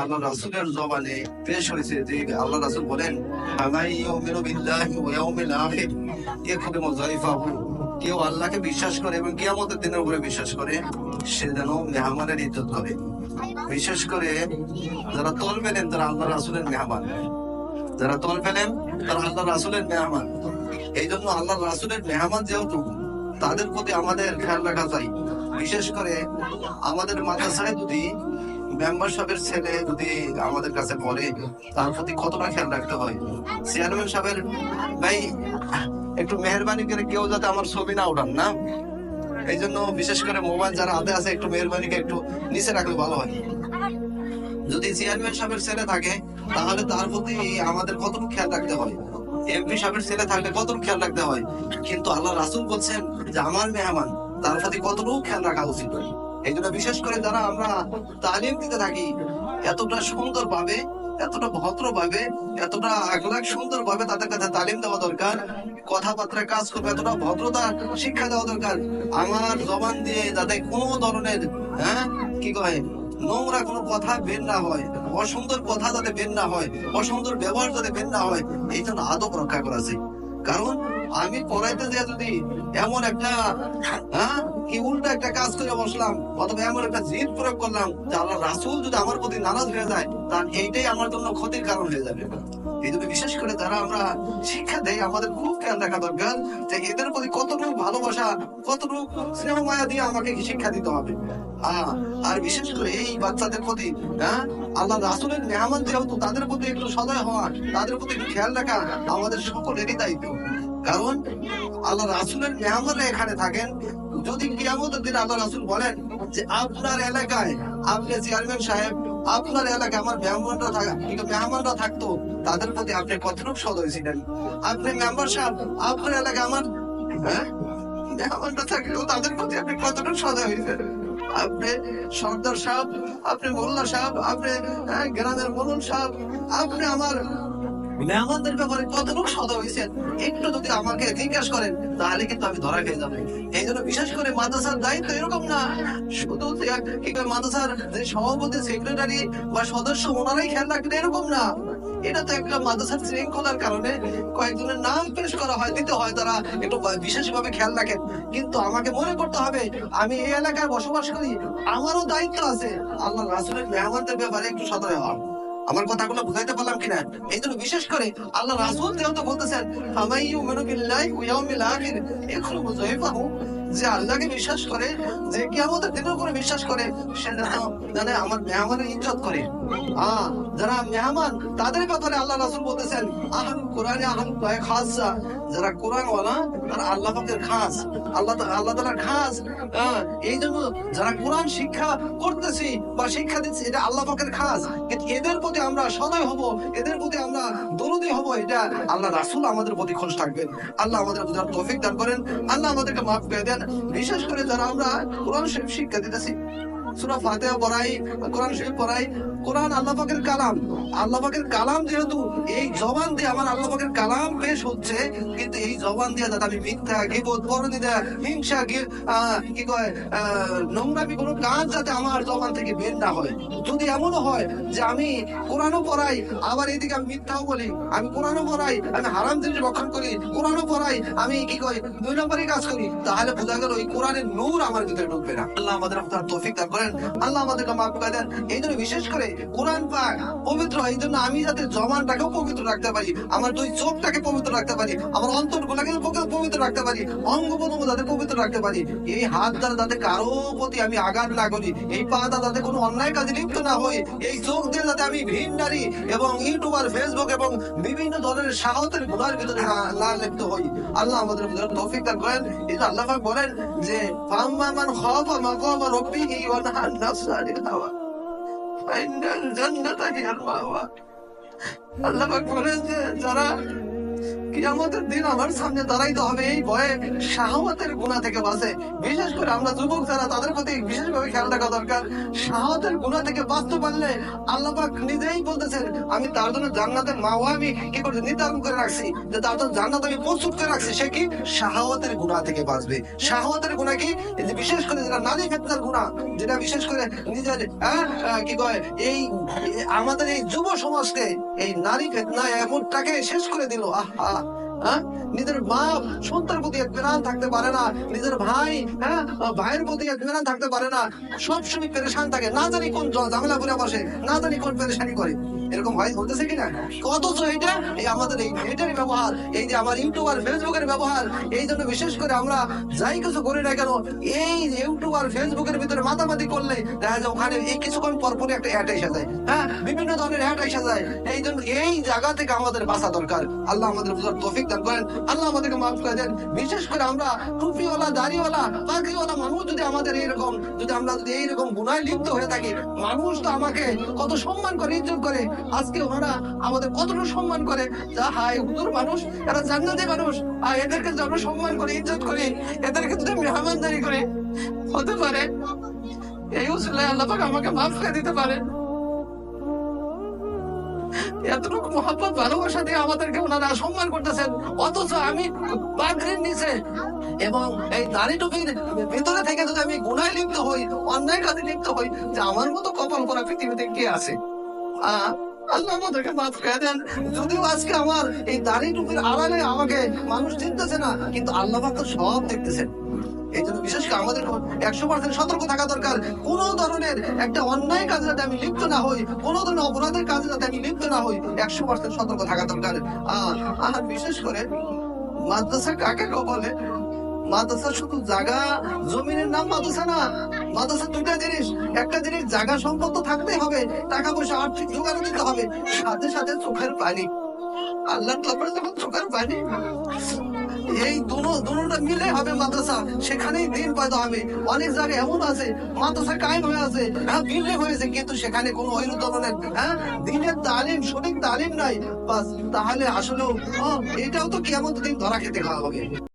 আল্লাহ রাসূলের জবানে পেশ হয়েছে যে আল্লাহ রাসূল বলেন, "আমাই ইউমিনু বিল্লাহি ওয়া ইয়াউমিল আখির ইয়াকুমু যায়ফাহু।" কেউ আল্লাহকে বিশ্বাস করে এবং কিয়ামতের দিনের উপরে বিশ্বাস করে, সে যেন মেহমানের ইজ্জত করে। বিশেষ করে যারা তল পেলেন তারা আল্লাহ রাসূলের মেহমান, যারা তল পেলেন তারা আল্লাহ রাসূলের মেহমান। এই জন্য আল্লাহ রাসূলের মেহমান যেহেতু, তাদের প্রতি আমাদের খেয়াল রাখা চাই। বিশেষ করে আমাদের মাদ্রাসায় যদি মেম্বার সাহেবের ছেলে যদি আমাদের কাছে পড়ে, তার প্রতি কতটা খেয়াল রাখতে হয়। চেয়ারম্যান সাহেবের ভাই একটু মেহরবানি করে কেউ যাতে আমার ছবি না উঠান না, এই জন্য বিশেষ করে মোবাইল যারা হাতে আছে একটু মেহরবানি করে একটু নিচে রাখলে ভালো হয়। যদি চেয়ারম্যান সাহেবের ছেলে থাকে তাহলে তার প্রতি আমাদের কতটুকু খেয়াল রাখতে হয়, এমপি সাহেবের ছেলে থাকলে কতটুকু খেয়াল রাখতে হয়। কিন্তু আল্লাহ রাসূল বলছেন যে আমার মেহমান, তার প্রতি কতটুকু খেয়াল রাখা উচিত। এই জন্য বিশেষ করে যারা আমরা তালিম দিতে থাকি, এতটা সুন্দর ভাবে, এতটা ভদ্র ভাবে, এতটা আখলাক সুন্দর ভাবে তাদের কাছে তালিম দেওয়া দরকার। কথাবার্তায় কাজ করবে, এতটা ভদ্রতা শিক্ষা দেওয়া দরকার। আমার জবান দিয়ে যাতে কোনো ধরনের কি কয় নোংরা কোনো কথা বের না হয়, অসুন্দর কথা যাতে বের না হয়, অসুন্দর ব্যবহার যাতে বের না হয়, এই জন্য আদব রক্ষা করা আছে। কারণ আমি পড়াইতে যে যদি এমন একটা কি উল্টা একটা কাজ করে বসলাম, অথবা এমন একটা জিদ প্রয়োগ করলাম যে আল্লাহ রাসূল যদি আমার প্রতি নারাজ হয়ে যায়, তার এইটাই আমার জন্য ক্ষতির কারণ হয়ে যাবে। এই জন্য বিশেষ করে যারা আমরা শিক্ষা দেই, আমাদের খুব খেয়াল রাখা দরকার যে এদের প্রতি কতটুকু ভালোবাসা, কতটুকু স্নেহ মায়া দিয়ে আমাকে শিক্ষা দিতে হবে। আর বিশেষ করে এই বাচ্চাদের প্রতি আল্লাহ রাসূলের মেহমান যেহেতু, তাদের প্রতি একটু সদয় হওয়া, তাদের প্রতি একটু খেয়াল রাখা আমাদের সকলেরই দায়িত্ব। কারণ আল্লাহ রাসূলের মেহমানরা এখানে থাকেন। যদি কিয়ামতের দিন আল্লাহ রাসূল বলেন যে আপনার এলাকায়, আপনি চেয়ারম্যান সাহেব, আপনার এলাকায় আমার মেহমানরা থাকতো, তাদের প্রতি আপনি কতটুকু সদয় ছিলেন। আপনি মেম্বার সাহেব, আপনার এলাকায় আমার মেহমানরা থাকতো, তাদের প্রতি আপনি কতটুকু সদয় হয়েছেন। আপনি সর্দার সাহেব, আপনি মোল্লা সাহেব, আপনি গ্রামের মোড়ল সাহেব, আপনি আমার মেহমানদের ব্যাপারে কতটুকু সদয় হয়েছেন, একটু যদি আমাকে জিজ্ঞাসা করেন তাহলে কিন্তু আমি ধরা খেয়ে যাবো। এই জন্য বিশেষ করে মাদ্রাসার দায়িত্ব এরকম না শুধু মাদ্রাসার যে সভাপতি, সেক্রেটারি বা সদস্য ওনারাই খেয়াল রাখবেন এরকম না। এটা তো একটা মাদ্রাসার শৃঙ্খলার কারণে কয়েকজনের নাম পেশ করা হয়, দিতে হয়, তারা একটু বিশেষভাবে খেয়াল রাখেন। কিন্তু আমাকে মনে করতে হবে আমি এই এলাকায় বসবাস করি, আমারও দায়িত্ব আছে আল্লাহ রাসূলের মেহমানদের ব্যাপারে একটু সদয় হওয়া। আমার কথাগুলো বুঝাইতে পারলাম কিনা? এই জন্য বিশেষ করে আল্লাহ রাসূল যেহেতু বলতেছেন ফামাই ইউমিনু বিল্লাহি ওয়া ইয়াউমিল আখির ইয়াখরুজু যায়ফাহু, যে আল্লাহকে বিশ্বাস করে, যে কিয়ামতের দিনের উপরে বিশ্বাস করে, সে যেন আমার মেহমানের ইজ্জত করে। যারা মেহমান তাদের ব্যাপারে আল্লাহ রাসূল বলতেছেন আহলুল কোরআনে আহলুল খাসা, যারা কোরআন ওয়ালা তারা আল্লাহ পাকের খাস, আল্লাহ তাআলার খাস। এই জন্য যারা কোরআন শিক্ষা করতেছি বা শিক্ষা দিচ্ছি, এটা আল্লাহ পাকের খাস। কিন্তু এদের প্রতি আমরা সদয় হব, এদের প্রতি আমরা দরদি হব, এটা আল্লাহ রাসূল আমাদের প্রতি খোঁজ থাকবেন। আল্লাহ আমাদের বুঝার তৌফিক দান করেন, আল্লাহ আমাদেরকে মাফ করে দেন। বিশেষ করে যারা আমরা কোরআন শরীফ শিক্ষা দিতেছি, সূরা ফাতিহা পড়াই, কোরআন শরীফ পড়াই, কোরআন আল্লাহ পাকের কালাম। আল্লাহ পাকের কালাম যেহেতু, এই জবান দিয়ে আমার আল্লাহ পাকের কালাম পেশ হচ্ছে, কিন্তু এই জবান দিয়ে যাতে আমি মিথ্যা, গীবত, পরনিন্দা, হিংসা, কি কয় নোংরামি কোনো কাজ যাতে আমার জবান থেকে বের না হয়। যদি এমনও হয় যে আমি কোরআনও পড়াই, আবার এদিকে আমি মিথ্যাও বলি, আমি কোরআনও পড়াই, আমি হারাম জিনিস ভক্ষণ করি, কোরআনও পড়াই, আমি কি কয় 2 নম্বরই কাজ করি, তাহলে বোঝা গেল এই কোরআনের নূর আমার ভিতরে ঢুকবে না। আল্লাহ আমাদের আপনার তৌফিক দান করেন, আল্লাহ আমাদেরকে মাফ করে দেন। এই জন্য বিশেষ করে কোরআন পাক পবিত্র, এই জন্য আমি যাতে জবানটাকেও পবিত্র রাখতে পারি, আমার 2 চোখটাকে পবিত্র রাখতে পারি, আমার অন্তরগুলোকে পবিত্র রাখতে পারি, অঙ্গ প্রত্যঙ্গ যাতে পবিত্র রাখতে পারি, এই হাত দ্বারা যাতে কারো প্রতি আমি আঘাত না করি, এই পা দ্বারা যাতে কোনো অন্যায় কাজে লিপ্ত না হই, এই চোখ দিয়ে যাতে আমি ভিননারী এবং ইউটিউবার, ফেসবুক এবং বিভিন্ন ধরনের সাহতের গুনার ভিতরে না লিপ্ত হই। আল্লাহ আমাদের তৌফিক দান করেন। এই যে আল্লাহ পাক বলেন যে ফাম্মা মান খাফা মাকামা রাব্বিহি ওয়া নাহান নাফসা আনিল হাওয়া ফাইনাল জান্নাতা হিয়াল মাওয়া। আল্লাহ পাক বলেন যে যারা কিয়ামতের দিন আমার সামনে দাঁড়াইতে হবে এই ভয়ে শাহওয়াতের গুনাহ থেকে বাঁচে। বিশেষ করে আমরা যুবক যারা, তাদের প্রতি বিশেষভাবে খেয়াল রাখা দরকার। শাহওয়াতের গুনাহ থেকে বাঁচতে পারলে আল্লাহ পাক নিজেই বলতেছেন, আমি তার জন্য জান্নাতের মাওয়া আমি কি করে নির্ধারণ করে রাখছি, যে তার জন্য জান্নাত আমি প্রস্তুত করে রাখছি। সে কি শাহওয়াতের গুনাহ থেকে বাঁচবে। শাহওয়াতের গুনাহ কি? এই যে বিশেষ করে যেটা নারী ফিতনার গুনাহ, যেটা বিশেষ করে নিজের কি কয় এই আমাদের এই যুব সমাজকে এই নারী ফিতনা এমনটাকে শেষ করে দিল। আহা, নিজের মা সন্তানের প্রতি এতমেনান থাকতে পারে না, নিজের ভাই ভাইয়ের প্রতি এতমেনান থাকতে পারে না, সবসময় পেরেশান থাকে, না জানি কোন ঝামেলা করে বসে, না জানি কোন পেরেশানি করে। এরকম হয় হতেছে কিনা? অথচ এটা এই আমাদের এই নেটের ব্যবহার, এই যে আমার ইউটিউব আর ফেসবুকের ব্যবহার, এই জন্য বিশেষ করে আমরা যাই কিছু করি না কেন, এই ইউটিউব আর ফেসবুকের ভিতরে মাতামাতি করলে দেখা যায় ওখানে এই কিছুক্ষণ পরপরই একটা অ্যাড এসে যায়, বিভিন্ন ধরনের অ্যাড এসে যায়। এই জন্য এই জায়গা থেকে আমাদের বাঁচা দরকার। আল্লাহ আমাদের বুঝার তৌফিক দান করেন, আল্লাহ আমাদেরকে মাফ করে দেন। বিশেষ করে আমরা টুপিওয়ালা, দাড়িওয়ালা, পাগড়িওয়ালা মানুষ যদি আমাদের এইরকম, যদি আমরা যদি এইরকম গুনায় লিপ্ত হয়ে থাকি, মানুষ তো আমাকে কত সম্মান করে, ইজ্জত করে। আজকে ওনারা আমাদের কতটা সম্মান করে, যা হায় হুজুর মানুষ, এরা জান্নাতি মানুষ, আর এদেরকে যখন সম্মান করে, ইজ্জত করে, এদেরকে যদি মেহমানদারি করে, হতে পারে এই উসিলায় আল্লাহ পাক আমাকে মাফ করে দিতে পারে। এতটুকু মহব্বত ভালোবাসা দিয়ে আমাদেরকে ওনারা সম্মান করতেছেন, অথচ আমি পাগড়ির নিচে এবং এই দাড়ি টুপির ভিতরে থেকে যদি আমি গুনায় লিপ্ত হই, অন্যায় কাজে লিপ্ত হই, যে আমার মতো কপাল করা পৃথিবীতে কে আছে? আল্লাহ আমাদেরকে মাফ করে দেন। যদিও আজকে আমার এই দাড়ি টুপির আড়ালে আমাকে মানুষ চিনতেছে না, কিন্তু আল্লাহ পাক তো সব দেখতেছেন। এই জন্য বিশেষ করে আমাদের 100% সতর্ক থাকা দরকার। কোন ধরনের একটা অন্যায় কাজে যাতে আমি লিপ্ত না হই, কোন ধরনের অপরাধের কাজে যাতে আমি লিপ্ত না হই, 100% সতর্ক থাকা দরকার। আর বিশেষ করে মাদ্রাসা কাকে বলে? মাদ্রাসা শুধু জায়গা জমিনের নাম মাদ্রাসা না। মাদ্রাসা দুটা জিনিস, একটা জিনিস জায়গা সম্পদ তো থাকতেই হবে, টাকা পয়সা আর্থিক জোগাড় দিতে হবে, সাথে সাথে চোখের পানি। আল্লাহ যখন চোখের পানি, এই দুটোটা মিলে হবে মাদ্রাসা, সেখানেই দিন পয়দা হবে। অনেক জায়গায় এমন আছে মাদ্রাসা কায়েম হয়ে আছে, বিল্ডিং হয়েছে, কিন্তু সেখানে কোনো ওই ধরনের দিনের তালিম, সঠিক তালিম নাই। বাস, তাহলে আসলেও এটাও তো কিয়ামতের দিন ধরা খেতে খাওয়া হবে।